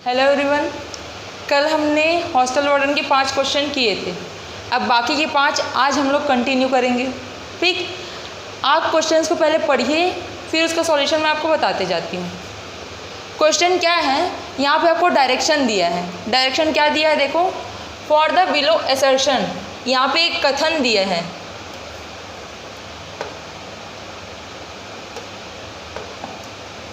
Hello everyone, कल हमने hostel warden के 5 क्वेश्चन किए थे। अब बाकी के 5 आज हम लोग कंटिन्यू करेंगे। ठीक, आप क्वेश्चंस को पहले पढ़िए, फिर उसका सॉल्यूशन मैं आपको बताते जाती हूँ। क्वेश्चन क्या है, यहाँ पे आपको डायरेक्शन दिया है। डायरेक्शन क्या दिया है देखो, फॉर द बिलो असर्शन, यहाँ पे एक कथन दिया है।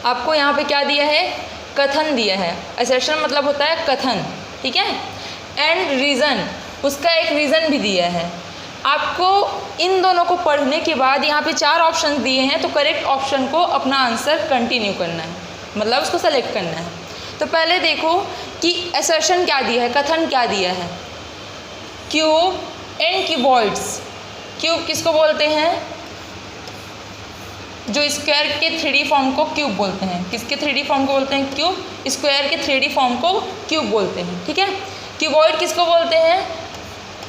आपको यहाँ पे क्या दिया है, कथन दिया है। असर्शन मतलब होता है कथन, ठीक है। एंड रीज़न, उसका एक रीज़न भी दिया है। आपको इन दोनों को पढ़ने के बाद यहाँ पे 4 ऑप्शन दिए हैं, तो करेक्ट ऑप्शन को अपना आंसर कंटिन्यू करना है, मतलब उसको सेलेक्ट करना है। तो पहले देखो कि असर्शन क्या दिया है, कथन क्या दिया है। क्यूब एंड क्यूबॉइड्स, क्यूब किसको बोलते हैं, जो स्क्वायर के 3D फॉर्म को क्यूब बोलते हैं। किसके 3D फॉर्म को बोलते हैं, क्यूब। स्क्वायर के 3D फॉर्म को क्यूब बोलते हैं, ठीक है। क्यूबॉइड किसको बोलते हैं,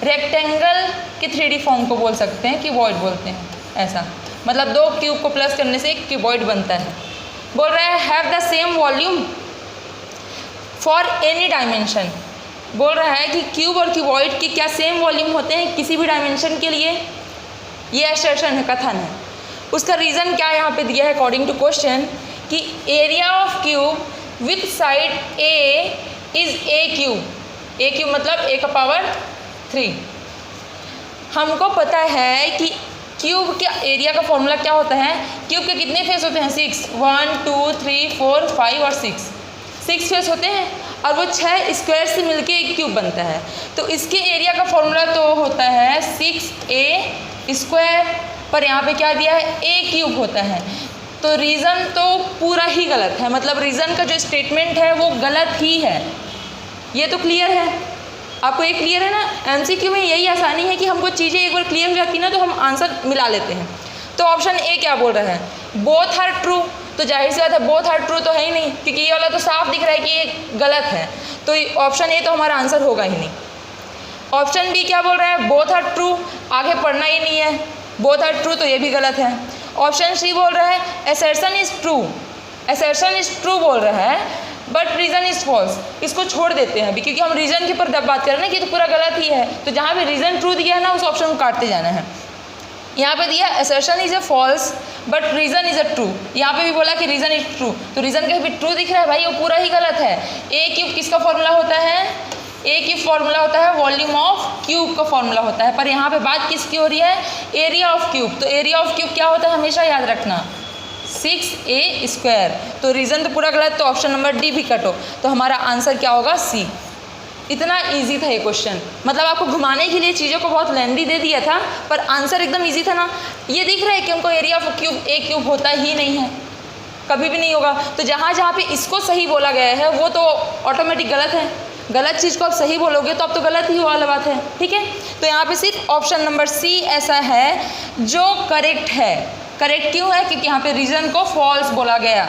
रेक्टेंगल के 3D फॉर्म को बोल सकते हैं, क्यूबॉइड बोलते हैं। ऐसा मतलब 2 क्यूब को प्लस करने से एक क्यूबॉइड बनता है। बोल रहा है have the same volume for any dimension, बोल रहा है कि क्यूब और क्यूबॉइड के क्या सेम वॉल्यूम होते हैं किसी भी डायमेंशन के लिए। ये असर्शन है, कथन है। उसका रीज़न क्या यहाँ पे दिया है अकॉर्डिंग टू क्वेश्चन, कि area of cube with side A is a cube. A cube मतलब a का पावर 3। हमको पता है कि क्यूब के एरिया का फॉर्मूला क्या होता है। क्यूब के कितने फेस होते हैं, 6, 1 2 3 4 5 और 6 फेस होते हैं, और वो 6 स्क्वायर से मिलके एक क्यूब बनता है। तो इसके एरिया का फॉर्मूला तो होता है 6a स्क्वायर, पर यहाँ पे क्या दिया है, a क्यूब होता है। तो रीज़न तो पूरा ही गलत है, मतलब रीज़न का जो स्टेटमेंट है वो गलत ही है। ये तो क्लियर है, आपको ये क्लियर है ना। एमसीक्यू में यही आसानी है कि हमको चीज़ें एक बार क्लियर हो जाती ना तो हम आंसर मिला लेते हैं। तो ऑप्शन ए क्या बोल रहा है, बोथ आर ट्रू। तो जाहिर सी बात है बोथ आर ट्रू तो है ही नहीं, क्योंकि ये वाला तो साफ दिख रहा है कि ये गलत है। तो ऑप्शन ए तो हमारा आंसर होगा ही नहीं। ऑप्शन बी क्या बोल रहा है, बोथ आर ट्रू, आगे पढ़ना ही नहीं है, बोथ आर ट्रू तो ये भी गलत है। ऑप्शन सी बोल रहा है assertion is true, assertion is true बोल रहा है, बट रीज़न इज फॉल्स। इसको छोड़ देते हैं अभी, क्योंकि हम रीज़न के ऊपर बात कर रहे हैं ना कि तो पूरा गलत ही है। तो जहाँ पे रीज़न ट्रू दिया है ना, उस ऑप्शन को काटते जाना है। यहाँ पे दिया assertion is a false but reason is a true, यहाँ पे भी बोला कि रीज़न इज ट्रू, तो रीज़न कहीं भी ट्रू दिख रहा है भाई, वो पूरा ही गलत है। ए क्यूब किसका फॉर्मूला होता है, ए क्यूब फॉर्मूला होता है वॉल्यूम ऑफ क्यूब का फॉर्मूला होता है। पर यहाँ पे बात किसकी हो रही है, एरिया ऑफ क्यूब। तो एरिया ऑफ क्यूब क्या होता है, हमेशा याद रखना 6a स्क्वायर। तो रीज़न तो पूरा गलत, तो ऑप्शन नंबर डी भी कटो। तो हमारा आंसर क्या होगा, सी। इतना इजी था ये क्वेश्चन, मतलब आपको घुमाने के लिए चीज़ों को बहुत लेंदी दे दिया था, पर आंसर एकदम इजी था ना। ये दिख रहा है कि उनको area of cube A cube होता ही नहीं है, कभी भी नहीं होगा। तो जहाँ जहाँ पे इसको सही बोला गया है वो तो ऑटोमेटिक गलत है। गलत चीज़ को आप सही बोलोगे तो अब तो गलत ही वाला बात है, ठीक है। तो यहाँ पे सिर्फ ऑप्शन नंबर सी ऐसा है जो करेक्ट है। करेक्ट क्यों है, क्योंकि यहाँ पे रीज़न को फॉल्स बोला गया।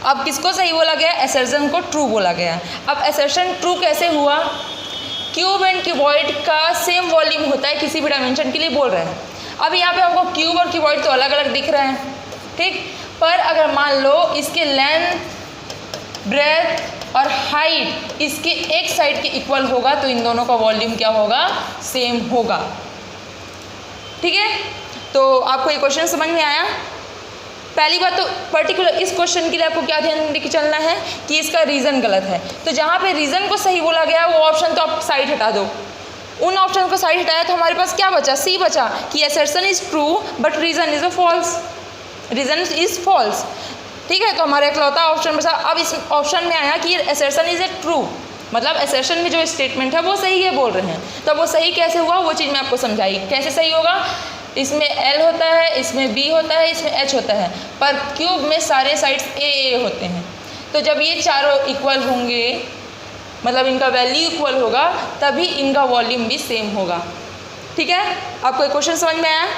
अब किसको सही बोला गया, असर्शन को ट्रू बोला गया। अब असर्शन ट्रू कैसे हुआ, क्यूब एंड क्यूबॉइड का सेम वॉल्यूम होता है किसी भी डायमेंशन के लिए बोल रहे हैं। अब यहाँ पे हमको क्यूब और क्यूबॉइड तो अलग अलग दिख रहे हैं, ठीक। पर अगर मान लो इसके लेंथ, ब्रेथ और हाइट इसके एक साइड के इक्वल होगा, तो इन दोनों का वॉल्यूम क्या होगा, सेम होगा, ठीक है। तो आपको ये क्वेश्चन समझ में आया। पहली बात तो पर्टिकुलर इस क्वेश्चन के लिए आपको क्या ध्यान देके चलना है कि इसका रीज़न गलत है। तो जहाँ पे रीज़न को सही बोला गया वो ऑप्शन तो आप साइड हटा दो। उन ऑप्शन को साइड हटाया तो हमारे पास क्या बचा, सी बचा, कि assertion is true but reason is a false, reason is false, ठीक है। तो हमारा इकलौता ऑप्शन बचा। अब इस ऑप्शन में आया कि असर्शन इज ए ट्रू, मतलब असर्शन में जो स्टेटमेंट है वो सही है बोल रहे हैं। तो वो सही कैसे हुआ वो चीज़ मैं आपको समझाई, कैसे सही होगा। इसमें L होता है, इसमें B होता है, इसमें H होता है, पर क्यूब में सारे साइड्स A होते हैं। तो जब ये चारों इक्वल होंगे, मतलब इनका वैल्यू इक्वल होगा, तभी इनका वॉल्यूम भी सेम होगा, ठीक है। आपको क्वेश्चन समझ में आया,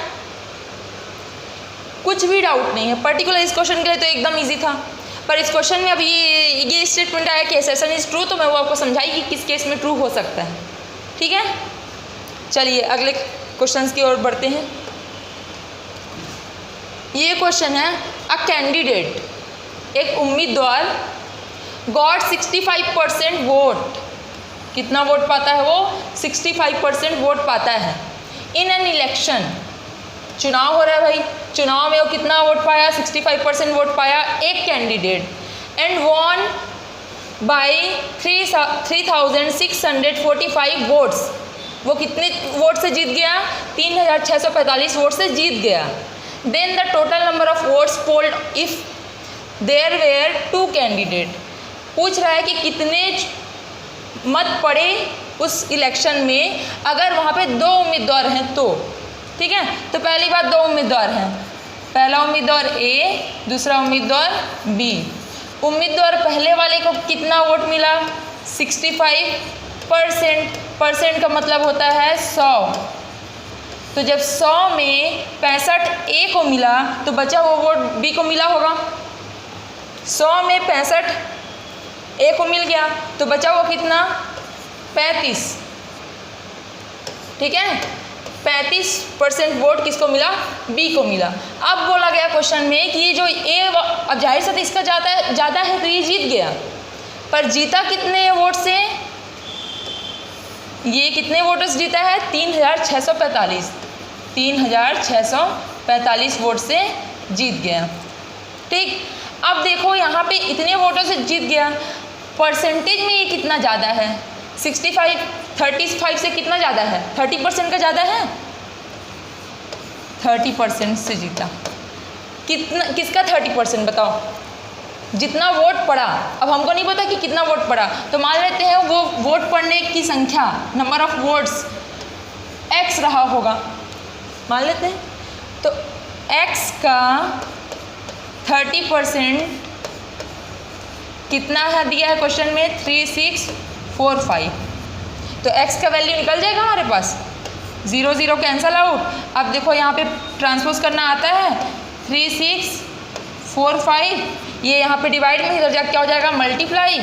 कुछ भी डाउट नहीं है। पर्टिकुलर इस क्वेश्चन के लिए तो एकदम ईजी था, पर इस क्वेश्चन में अभी ये स्टेटमेंट आया कि असर्शन इज ट्रू, तो मैं वो आपको समझाई कि किस केस में ट्रू हो सकता है, ठीक है। चलिए अगले क्वेश्चंस की ओर बढ़ते हैं। ये क्वेश्चन है, अ कैंडिडेट, एक उम्मीदवार गॉट 65% वोट। कितना वोट पाता है वो? 65% वोट पाता है। इन एन इलेक्शन, चुनाव हो रहा है भाई, चुनाव में वो कितना वोट पाया? 65% वोट पाया एक candidate. And won by 3645 votes. वो कितने वोट से जीत गया? 3645 वोट से जीत गया। Then the total number of votes polled if there were 2 candidate. पूछ रहा है कि कितने मत पड़े उस इलेक्शन में अगर वहाँ पे 2 उम्मीदवार हैं तो। ठीक है, तो पहली बात 2 उम्मीदवार हैं, पहला उम्मीदवार ए, दूसरा उम्मीदवार बी। उम्मीदवार पहले वाले को कितना वोट मिला? 65%। परसेंट का मतलब होता है 100। तो जब 100 में 65 ए को मिला तो बचा वो वोट बी को मिला होगा। 100 में 65 ए को मिल गया तो बचा वो कितना? 35। ठीक है, 35% वोट किसको मिला? बी को मिला। अब बोला गया क्वेश्चन में कि ये जो ए, अब जाहिर सा इसका ज़्यादा है तो ये जीत गया, पर जीता कितने वोट से? ये कितने वोट्स जीता है? 3645। 3645 वोट से जीत गया। ठीक, अब देखो यहाँ पे इतने वोटों से जीत गया, परसेंटेज में ये कितना ज़्यादा है? 35 से कितना ज़्यादा है? 30% का ज़्यादा है। 30% से जीता। कितना, किसका 30% बताओ? जितना वोट पड़ा, अब हमको नहीं पता कि कितना वोट पड़ा, तो मान लेते हैं वो वोट पड़ने की संख्या, नंबर ऑफ वोट्स x रहा होगा, मान लेते हैं। तो x का 30% कितना है दिया है क्वेश्चन में? 3645। तो x का वैल्यू निकल जाएगा हमारे पास, 0 0 कैंसल आउट। अब देखो यहाँ पे ट्रांसपोज करना आता है, 3645, ये यहाँ पे डिवाइड में इधर जाके क्या हो जाएगा? मल्टीप्लाई,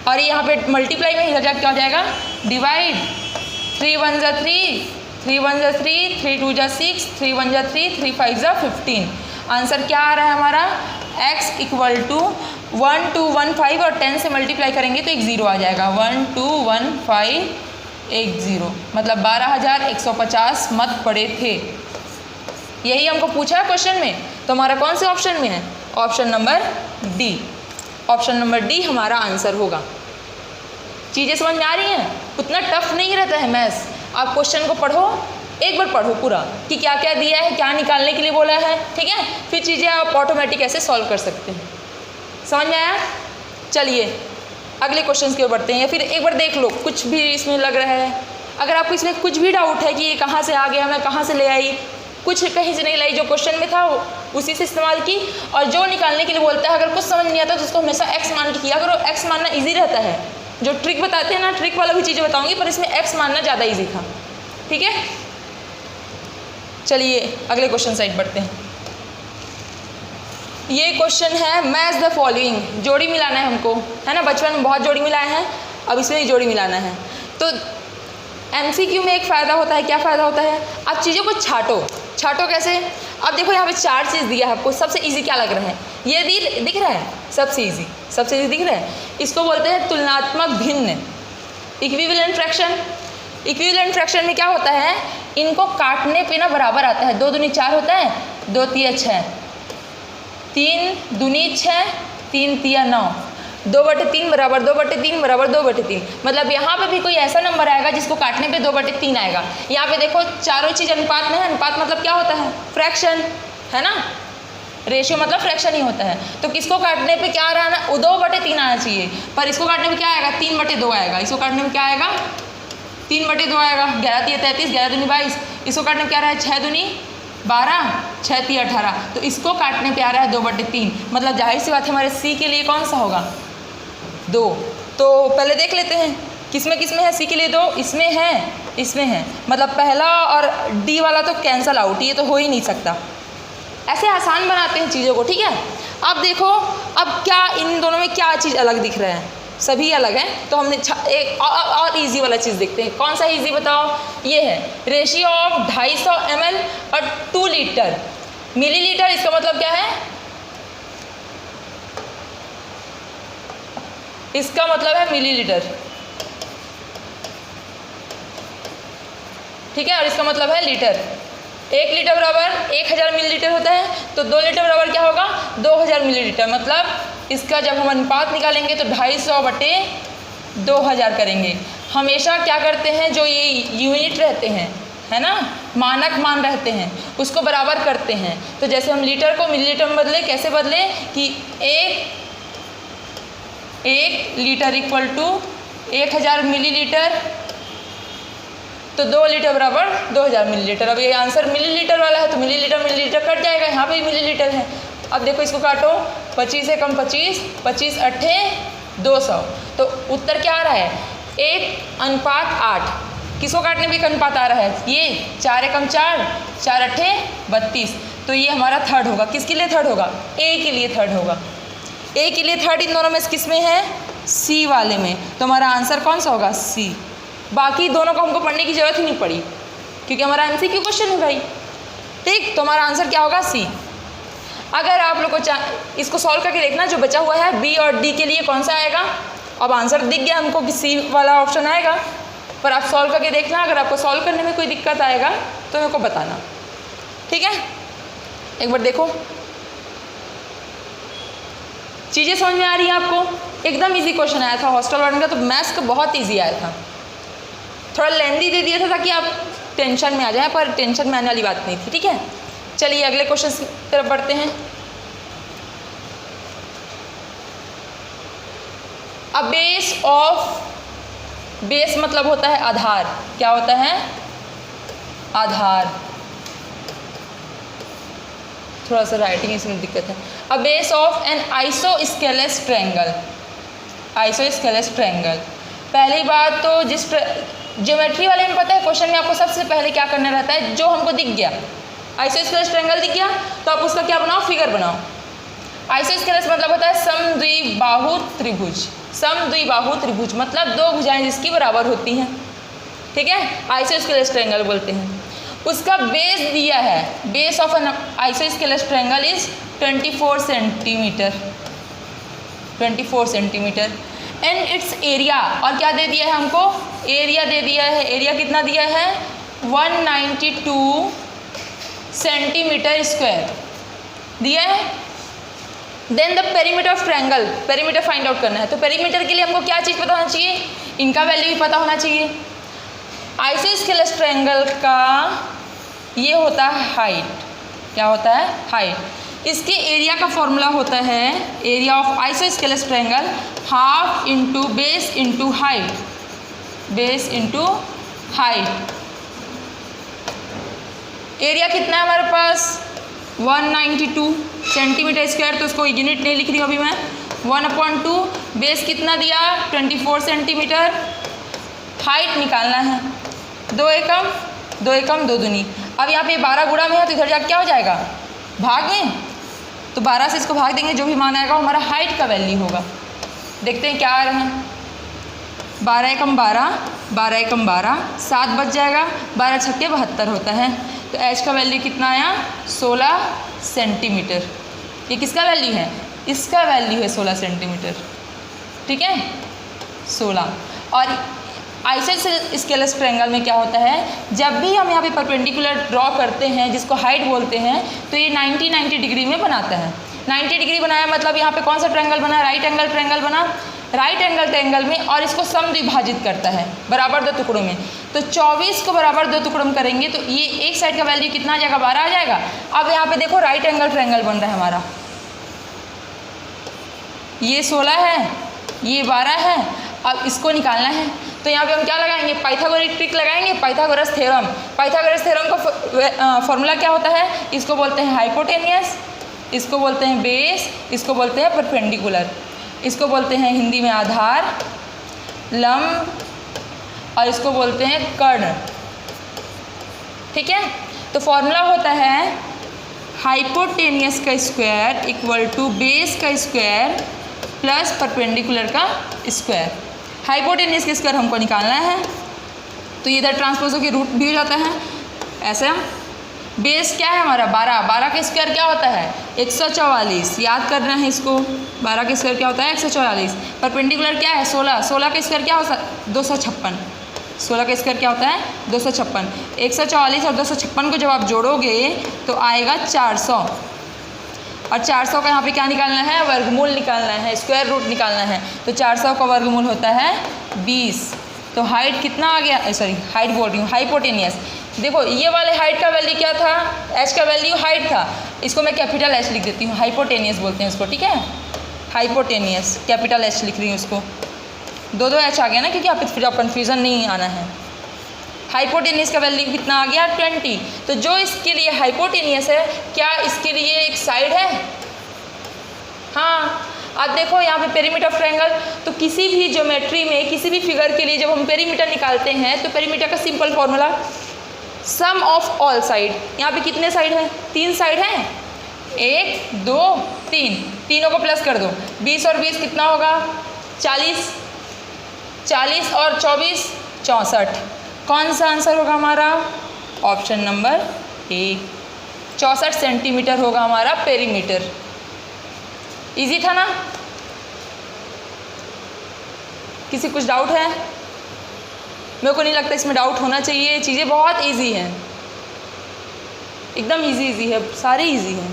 और ये यहाँ पे मल्टीप्लाई में इधर जाके क्या हो जाएगा? डिवाइड। 3 1 जा 3, 3 1 जा 3, 3 2 जा 6, 3 1 जा 3, 3 5 जा 15। आंसर क्या आ रहा है हमारा? x इक्वल टू 1215, और 10 से मल्टीप्लाई करेंगे तो एक 0 आ जाएगा। 121510, मतलब 12150 मत पड़े थे। यही हमको पूछा है क्वेश्चन में, तो हमारा कौन से ऑप्शन में है? Option number D. Option number D हमारा आंसर होगा। चीज़ें समझ में आ रही हैं? उतना टफ नहीं रहता है मैथ्स। आप क्वेश्चन को पढ़ो, एक बार पढ़ो पूरा कि क्या क्या दिया है, क्या निकालने के लिए बोला है, ठीक है, फिर चीज़ें आप ऑटोमेटिक ऐसे सॉल्व कर सकते हैं। समझ में आया? चलिए अगले क्वेश्चन की ओर बढ़ते हैं, या फिर एक बार देख लो कुछ भी इसमें लग रहा है। अगर आपको इसमें कुछ भी डाउट है कि ये कहाँ से आ गया, मैं कहाँ से ले आई, कुछ कहीं से नहीं लाई, जो क्वेश्चन में था उसी से इस्तेमाल की, और जो निकालने के लिए बोलता है अगर कुछ समझ नहीं आता तो उसको हमेशा एक्स मान के किया करो। एक्स मानना ईजी रहता है। जो ट्रिक बताते हैं ना, ट्रिक वाला भी चीज़ें बताऊंगी, पर इसमें एक्स मानना ज़्यादा ईजी था। ठीक है, चलिए अगले क्वेश्चन साइड बढ़ते हैं। ये क्वेश्चन है मैच द फॉलोइंग, जोड़ी मिलाना है हमको, है ना। बचपन में बहुत जोड़ी मिलाए हैं, अब इसमें भी जोड़ी मिलाना है। तो एमसीक्यू में एक फ़ायदा होता है, क्या फ़ायदा होता है? आप चीज़ों को छाटो। छाटो कैसे? अब देखो यहाँ पे 4 चीज़ दिया है आपको, सबसे इजी क्या लग रहा है? ये दिख रहा है, सबसे इजी दिख रहा है। इसको बोलते हैं तुलनात्मक भिन्न, इक्विवेलेंट फ्रैक्शन। इक्विवेलेंट फ्रैक्शन में क्या होता है? इनको काटने पे ना बराबर आता है। 2 दूनी 4 होता है, 2 तिया 6, 3 दूनी 6, 3 तिया 9, 2/3 बराबर 2/3 बराबर 2/3। मतलब यहाँ पे भी कोई ऐसा नंबर आएगा जिसको काटने पे 2/3 आएगा। यहाँ पे देखो चारों चीज़ अनुपात में है। अनुपात मतलब क्या होता है? फ्रैक्शन, है ना। रेशियो मतलब फ्रैक्शन ही होता है। तो किसको काटने पे क्या आ रहा है ना? 2/3 आना चाहिए, पर इसको काटने में क्या आएगा? 3/2 आएगा। इसको काटने में क्या आएगा? 3/2 आएगा। 11 तिया 33, 11 दूनी 22। इसको काटने में क्या आ रहा है? 6 दूनी 12, 6 तिया 18। तो इसको काटने पे आ रहा है 2/3। मतलब जाहिर सी बात है हमारे सी के लिए कौन सा होगा? 2। तो पहले देख लेते हैं किसमें है। सी के लिए 2, इसमें है, मतलब पहला और डी वाला तो कैंसल आउट, ये तो हो ही नहीं सकता। ऐसे आसान बनाते हैं चीज़ों को, ठीक है। अब देखो, अब क्या इन दोनों में क्या चीज़ अलग दिख रहा है? सभी अलग हैं। तो हमने एक और इजी वाला चीज़ देखते हैं। कौन सा इजी बताओ? ये है रेशियो ऑफ 250 ml और 2 लीटर मिलीलीटर। इसका मतलब क्या है? इसका मतलब है मिलीलीटर, ठीक है, और इसका मतलब है लीटर। 1 लीटर बराबर 1000 मिलीलीटर होता है, तो 2 लीटर बराबर क्या होगा 2000 मिलीलीटर। मतलब इसका जब हम अनुपात निकालेंगे तो 250 बटे 2000 करेंगे। हमेशा क्या करते हैं, जो ये यूनिट रहते हैं, है ना, मानक मान रहते हैं, उसको बराबर करते हैं। तो जैसे हम लीटर को मिलीलीटर में बदले, कैसे बदले कि 1 लीटर इक्वल टू 1000 मिलीलीटर, तो 2 लीटर बराबर 2000 मिलीलीटर। अब ये आंसर मिलीलीटर वाला है तो मिलीलीटर मिलीलीटर कट जाएगा, यहाँ पे भी मिलीलीटर है। अब देखो इसको काटो, 25 से कम 25, 25 अट्ठे 200, तो उत्तर क्या आ रहा है 1:8। किसको काटने में एक अनुपात आ रहा है, ये 4 एकम 4, 4 अट्ठे 32, तो ये हमारा थर्ड होगा। किसके लिए थर्ड होगा, ए के लिए थर्ड होगा। ए के लिए थर्ड इन दोनों में किस में है, सी वाले में, तो हमारा आंसर कौन सा होगा, सी। बाकी दोनों को हमको पढ़ने की जरूरत ही नहीं पड़ी क्योंकि हमारा एमसीक्यू क्वेश्चन है भाई, ठीक। तो हमारा आंसर क्या होगा, सी। अगर आप लोग को इसको सॉल्व करके देखना, जो बचा हुआ है बी और डी के लिए कौन सा आएगा। अब आंसर दिख गया हमको कि सी वाला ऑप्शन आएगा, पर आप सॉल्व करके देखना। अगर आपको सॉल्व करने में कोई दिक्कत आएगा तो मेरे को बताना, ठीक है। एक बार देखो, चीज़ें समझ में आ रही हैं आपको। एकदम इजी क्वेश्चन आया था हॉस्टल वार्डन का, तो मैथ्स का बहुत इजी आया था। थोड़ा लेंदी दे दिया था ताकि आप टेंशन में आ जाए, पर टेंशन में आने वाली बात नहीं थी, ठीक है। चलिए अगले क्वेश्चन की तरफ बढ़ते हैं। अ बेस ऑफ, बेस मतलब होता है आधार। क्या होता है, आधार। थोड़ा सा राइटिंग इसमें दिक्कत है। A base of an isosceles triangle. Isosceles triangle, पहली बात तो जिस ज्योमेट्री वाले में पता है क्वेश्चन में आपको सबसे पहले क्या करना रहता है, जो हमको दिख गया आइसोस्केलेस ट्रायंगल दिख गया तो आप उसका क्या बनाओ, फिगर बनाओ। आइसोस्केलेस मतलब होता है समद्विबाहु त्रिभुज। समद्विबाहु त्रिभुज मतलब दो भुजाएं जिसकी बराबर होती हैं, ठीक है, आइसोस्केलेस ट्रायंगल बोलते हैं। उसका बेस दिया है, base of an isosceles triangle is 24 centimetre, 24 centimetre. And its area, और क्या दे दिया है हमको, एरिया दे दिया है। एरिया कितना दिया है, 192 सेंटीमीटर स्क्वायर दिया है। Then the perimeter of triangle, perimeter find out करना है। तो पेरीमीटर के लिए हमको क्या चीज़ पता होना चाहिए, इनका वैल्यू भी पता होना चाहिए। आइसोस्केलेस ट्रायंगल का ये होता है हाइट, क्या होता है, हाइट। इसके एरिया का फॉर्मूला होता है, area of isosceles triangle half into base into height, base into height. Area कितना है हमारे पास 192 सेंटीमीटर स्क्वायर, तो उसको यूनिट नहीं लिख रही हूँ अभी मैं, 1/2। बेस कितना दिया 24 सेंटीमीटर। हाइट निकालना है, 2 एकम 2 एकम 2 दूनी। अब यहाँ पे 12 गुणा में है तो इधर जाके क्या हो जाएगा, भाग में, तो 12 से इसको भाग देंगे, जो भी मान आएगा हमारा हाइट का वैल्यू होगा। देखते हैं क्या आ रहे हैं, 12 एकम 12, 12 एकम 12, 7 बच जाएगा, 12 छक्के 72 होता है। तो एच का वैल्यू कितना आया 16 सेंटीमीटर। ये किसका वैल्यू है, इसका वैल्यू है 16 सेंटीमीटर, ठीक है 16। और आइसोस्केलेस ट्रायंगल में क्या होता है, जब भी हम यहाँ पे परपेंडिकुलर ड्रॉ करते हैं जिसको हाइट बोलते हैं, तो ये 90 डिग्री में बनाता है। 90 डिग्री बनाया मतलब यहाँ पे कौन सा ट्रायंगल बना, राइट एंगल ट्रायंगल बना, राइट एंगल ट्रायंगल में, और इसको समद्विभाजित करता है बराबर 2 टुकड़ों में। तो 24 को बराबर 2 टुकड़ों में करेंगे तो ये एक साइड का वैल्यू कितना आ जाएगा, 12 आ जाएगा। अब यहाँ पे देखो राइट एंगल ट्रायंगल बन रहा है हमारा, ये 16 है, ये 12 है। अब इसको निकालना है तो यहाँ पे हम क्या लगाएंगे, पाइथागोरस ट्रिक लगाएंगे, पाइथागोरस थ्योरम। पाइथागोरस थ्योरम का फॉर्मूला क्या होता है, इसको बोलते हैं हाइपोटेनियस, इसको बोलते हैं बेस, इसको बोलते हैं परपेंडिकुलर, इसको बोलते हैं हिंदी में आधार, लंब, और इसको बोलते हैं कर्ण, ठीक है। तो फॉर्मूला होता है हाइपोटेनियस का स्क्वायर इक्वल टू बेस का स्क्वायर प्लस परपेंडिकुलर का स्क्वायर। हाइपोटेनियस का स्क्वायर हमको निकालना है, तो ये इधर ट्रांसपोज के रूट भी हो जाता है ऐसा, बेस क्या है हमारा 12, 12 का स्क्वायर क्या होता है 144, याद करना है इसको। 12 का स्क्वायर क्या होता है 144। परपेंडिकुलर क्या है 16, 16 का स्क्वायर क्या होता है 256, 16 का स्क्वायर क्या होता है 256। 144 और 256 को जब आप जोड़ोगे तो आएगा 400, और 400 का यहाँ पे क्या निकालना है वर्गमूल निकालना है, स्क्वायर रूट निकालना है। तो 400 का वर्गमूल होता है 20। तो हाइट कितना आ गया, सॉरी हाइट बोल रही हूँ, हाइपोटेनियस। देखो ये वाले हाइट का वैल्यू क्या था, एच का वैल्यू हाइट था, इसको मैं कैपिटल एच लिख देती हूँ, हाइपोटेनियस बोलते हैं इसको, ठीक है। हाइपोटेनियस कैपिटल एच लिख रही हूँ इसको, दो एच आ गया ना, क्योंकि आप फिर कन्फ्यूज़न नहीं आना है। हाइपोटेनियस का वैल्यू कितना आ गया 20। तो जो इसके लिए हाइपोटेनियस है, क्या इसके लिए एक साइड है, हाँ। अब देखो यहाँ पे पेरीमीटर ऑफ ट्रायंगल, तो किसी भी ज्योमेट्री में किसी भी फिगर के लिए जब हम पेरीमीटर निकालते हैं तो पेरीमीटर का simple formula some of all side. यहाँ पे कितने साइड हैं 3 साइड हैं, 1 2 3, तीनों को प्लस कर दो, 20 और 20 कितना होगा 40, 40 और 24 64। कौन सा आंसर होगा हमारा, ऑप्शन नंबर 1, 64 सेंटीमीटर होगा हमारा पेरीमीटर। इजी था ना, किसी कुछ डाउट है? मेरे को नहीं लगता इसमें डाउट होना चाहिए, चीज़ें बहुत इजी हैं, एकदम इजी है, सारे इजी हैं।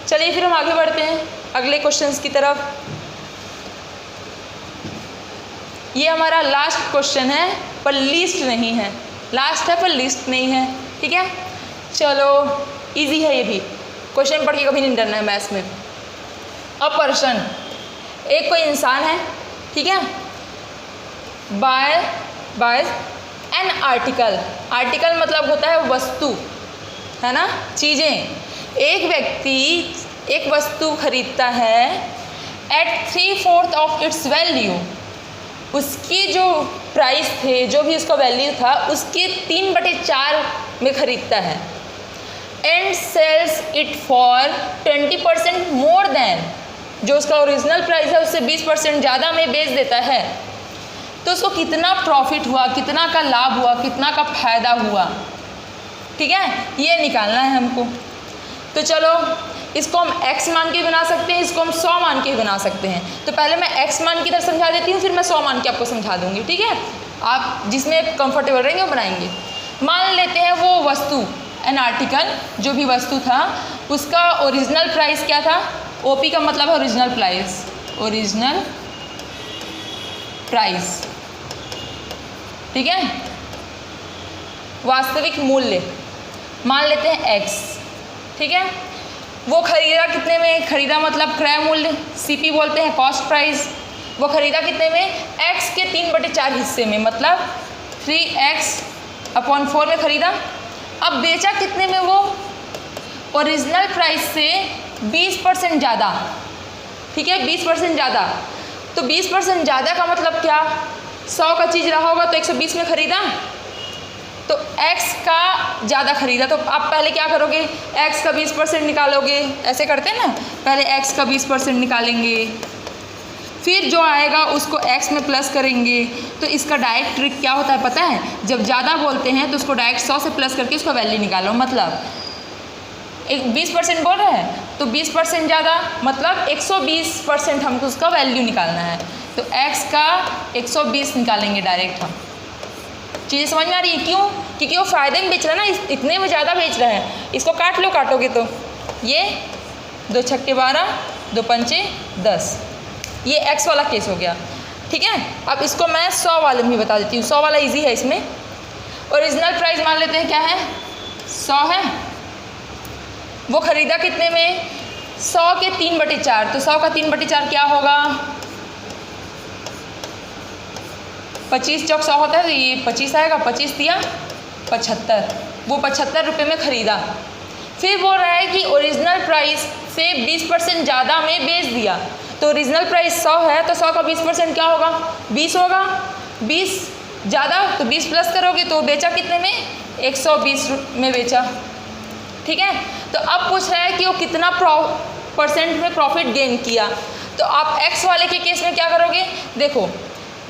चलिए फिर हम आगे बढ़ते हैं अगले क्वेश्चंस की तरफ। ये हमारा लास्ट क्वेश्चन है पर लीस्ट नहीं है, लास्ट है पर लीस्ट नहीं है, ठीक है। चलो इजी है ये भी, क्वेश्चन पढ़ के कभी नहीं डरना है मैथ्स में। अ पर्सन, एक कोई इंसान है, ठीक है, बाय एन आर्टिकल, आर्टिकल मतलब होता है वस्तु, है ना, चीज़ें। एक व्यक्ति एक वस्तु खरीदता है एट 3/4 ऑफ इट्स वैल्यू, उसकी जो प्राइस थे, जो भी उसका वैल्यू था, उसके 3/4 में खरीदता है। And sells it for 20% more than, जो उसका ओरिजिनल प्राइस है उससे 20% ज़्यादा में बेच देता है। तो उसको कितना प्रॉफिट हुआ, कितना का लाभ हुआ, कितना का फायदा हुआ, ठीक है, ये निकालना है हमको। तो चलो इसको हम x मान के बना सकते हैं, इसको हम 100 मान के बना सकते हैं। तो पहले मैं x मान की तरफ समझा देती हूँ, फिर मैं 100 मान के आपको समझा दूँगी, ठीक है। आप जिसमें कंफर्टेबल रहेंगे वो बनाएंगे। मान लेते हैं वो वस्तु, एन आर्टिकल, जो भी वस्तु था उसका ओरिजिनल प्राइस क्या था, ओपी का मतलब है ओरिजिनल प्राइस, ओरिजिनल प्राइस, ठीक है, वास्तविक मूल्य मान लेते हैं x, ठीक है। वो खरीदा कितने में, खरीदा मतलब क्रय मूल्य, सीपी बोलते हैं कॉस्ट प्राइस। वो खरीदा कितने में, x के 3/4 हिस्से में, मतलब 3x/4 में खरीदा। अब बेचा कितने में, वो ओरिजिनल प्राइस से 20% ज़्यादा, ठीक है, 20% ज़्यादा। तो 20% ज़्यादा का मतलब क्या, 100 का चीज़ रहा होगा तो 120 में खरीदा, तो x का ज़्यादा खरीदा। तो आप पहले क्या करोगे, x का 20% निकालोगे, ऐसे करते हैं ना, पहले x का 20% निकालेंगे, फिर जो आएगा उसको x में प्लस करेंगे। तो इसका डायरेक्ट ट्रिक क्या होता है पता है, जब ज़्यादा बोलते हैं तो उसको डायरेक्ट 100 से प्लस करके उसका वैल्यू निकालो। मतलब एक 20% बोल रहे हैं तो 20% ज़्यादा मतलब 120% हमको उसका वैल्यू निकालना है। तो x का 120 निकालेंगे डायरेक्ट हम। चीज़ें समझ में आ रही है क्यों, क्योंकि वो फ़ायदे में बेच रहा है ना, इतने में ज़्यादा बेच रहे हैं। इसको काट लो, काटोगे तो ये 2 छक्के 12, 2 पंचे 10, ये x वाला केस हो गया, ठीक है। अब इसको मैं 100 वाले में बता देती हूँ, 100 वाला इजी है। इसमें ओरिजिनल प्राइस मान लेते हैं क्या है, 100 है। वो खरीदा कितने में, 100 के 3/4, तो 100 का 3/4 क्या होगा, 25 चौक 100 होता है, तो ये 25 आएगा, 25 दिया 75, वो 75 रुपये में ख़रीदा। फिर बोल रहा है कि ओरिजिनल प्राइस से 20% ज़्यादा में बेच दिया। तो ओरिजिनल प्राइस 100 है तो 100 का 20% क्या होगा, 20 होगा। 20 ज़्यादा तो 20 प्लस करोगे तो बेचा कितने में, 120 में बेचा, ठीक है। तो अब पूछ रहा है कि वो कितना % में प्रॉफिट गेन किया। तो आप x वाले के केस में क्या करोगे, देखो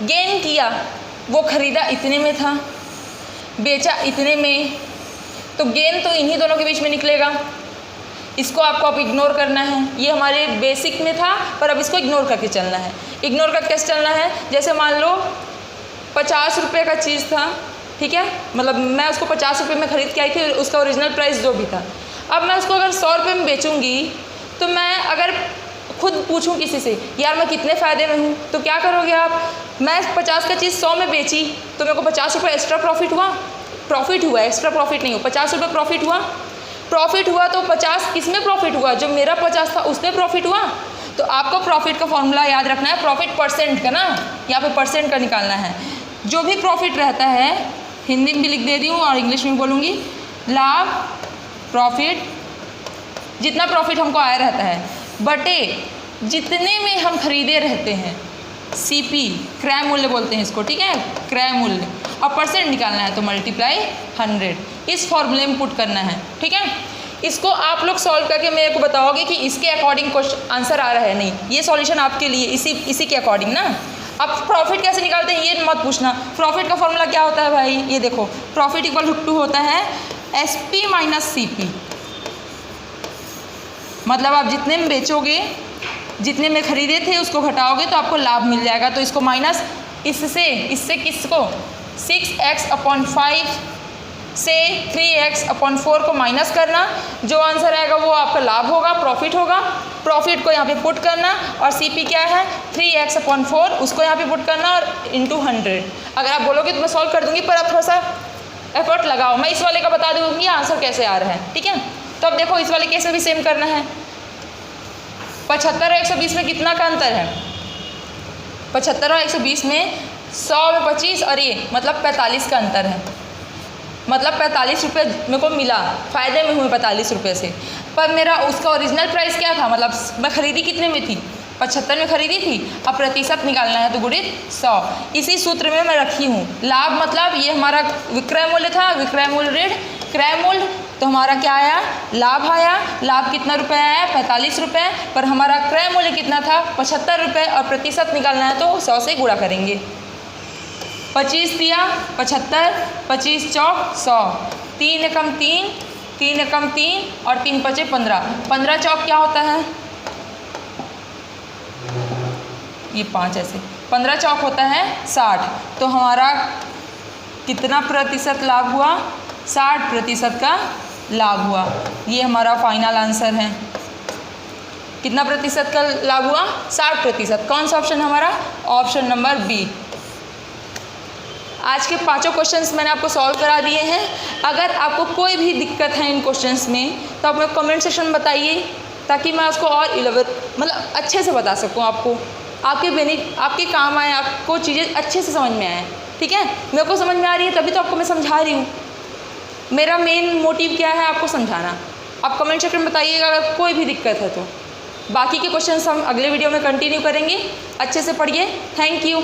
गेन किया, वो ख़रीदा इतने में था, बेचा इतने में, तो गेन तो इन्हीं दोनों के बीच में निकलेगा। इसको आपको अब इग्नोर करना है, ये हमारे बेसिक में था पर अब इसको इग्नोर करके चलना है। इग्नोर करके कैसे चलना है, जैसे मान लो 50 रुपये का चीज़ था, ठीक है, मतलब मैं उसको 50 रुपये में ख़रीद के आई थी, उसका ओरिजिनल प्राइस जो भी था। अब मैं उसको अगर 100 रुपये में बेचूंगी तो मैं अगर खुद पूछूं किसी से यार मैं कितने फ़ायदे में हूँ, तो क्या करोगे आप, मैं 50 का चीज़ 100 में बेची तो मेरे को 50 रुपये एक्स्ट्रा प्रॉफिट हुआ, प्रॉफिट हुआ, एक्स्ट्रा प्रॉफिट नहीं हुआ, 50 रुपये प्रॉफिट हुआ, प्रॉफिट हुआ तो 50 किस में प्रॉफिट हुआ, जो मेरा 50 था उसमें प्रॉफिट हुआ। तो आपको प्रॉफिट का फॉर्मूला याद रखना है, प्रॉफिट परसेंट का ना, यहाँ पे परसेंट का निकालना है। जो भी प्रॉफिट रहता है, हिंदी में भी लिख दे रही हूँ और इंग्लिश में बोलूँगी, लाभ, प्रॉफिट, जितना प्रॉफिट हमको आया रहता है बटे जितने में हम खरीदे रहते हैं, सीपी, क्रय मूल्य बोलते हैं इसको, ठीक है, क्रय मूल्य, और परसेंट निकालना है तो मल्टीप्लाई 100, इस फॉर्मूले में पुट करना है, ठीक है। इसको आप लोग सॉल्व करके मेरे को बताओगे कि इसके अकॉर्डिंग क्वेश्चन आंसर आ रहा है, नहीं, ये सॉल्यूशन आपके लिए इसी के अकॉर्डिंग ना। अब प्रॉफिट कैसे निकालते हैं ये मत पूछना, प्रॉफिट का फॉर्मूला क्या होता है भाई, ये देखो, प्रॉफिट इक्वल टू होता है SP माइनस CP, मतलब आप जितने में बेचोगे, जितने में खरीदे थे उसको घटाओगे तो आपको लाभ मिल जाएगा। तो इसको माइनस इससे किसको 6x/5 से 3x/4 को माइनस करना, जो आंसर आएगा वो आपका लाभ होगा, प्रॉफिट होगा। प्रॉफिट को यहाँ पे पुट करना और CP क्या है 3x/4, उसको यहाँ पे पुट करना और इंटू 100। अगर आप बोलोगे तो मैं सॉल्व कर दूँगी, पर आप थोड़ा सा एफर्ट लगाओ, मैं इस वाले का बता दूँगी आंसर कैसे आ रहा है, ठीक है। तो अब देखो इस वाले केस में भी सेम करना है। 75 और 120 में कितना का अंतर है, 75 और 120 में 100 में 25 और ये मतलब 45 का अंतर है, मतलब 45 रुपये मेरे को मिला, फ़ायदे में हुए 45 रुपये से। पर मेरा उसका ओरिजिनल प्राइस क्या था, मतलब मैं खरीदी कितने में थी, 75 में खरीदी थी। अब प्रतिशत निकालना है तो गुणित 100, इसी सूत्र में मैं रखी हूँ। लाभ मतलब ये हमारा विक्रय मूल्य था, विक्रय मूल्य ऋण क्रय मूल्य, तो हमारा क्या आया, लाभ आया। लाभ कितना रुपए आया, 45 रुपये, पर हमारा क्रय मूल्य कितना था 75 रुपये, और प्रतिशत निकालना है तो 100 से गुणा करेंगे। 25 दिया 75, 25 चौक 100, 3 एकम 3, 3 एकम 3 और 3 पचे 15, 15 चौक क्या होता है, ये 5 ऐसे, 15 चौक होता है 60। तो हमारा कितना प्रतिशत लाभ हुआ, 60% का लाभ हुआ। ये हमारा फाइनल आंसर है। कितना प्रतिशत का लाभ हुआ, 60%। कौन सा ऑप्शन हमारा, ऑप्शन नंबर बी। आज के 5 क्वेश्चंस मैंने आपको सॉल्व करा दिए हैं। अगर आपको कोई भी दिक्कत है इन क्वेश्चंस में तो आप मेरे कमेंट सेक्शन में बताइए, ताकि मैं उसको और मतलब अच्छे से बता सकूं, आपको आपके काम आए, आपको चीज़ें अच्छे से समझ में आए, ठीक है। मेरे को समझ में आ रही है तभी तो आपको मैं समझा रही हूँ। मेरा मेन मोटिव क्या है, आपको समझाना। आप कमेंट सेक्शन में बताइएगा अगर कोई भी दिक्कत है तो। बाकी के क्वेश्चंस हम अगले वीडियो में कंटिन्यू करेंगे। अच्छे से पढ़िए। Thank you.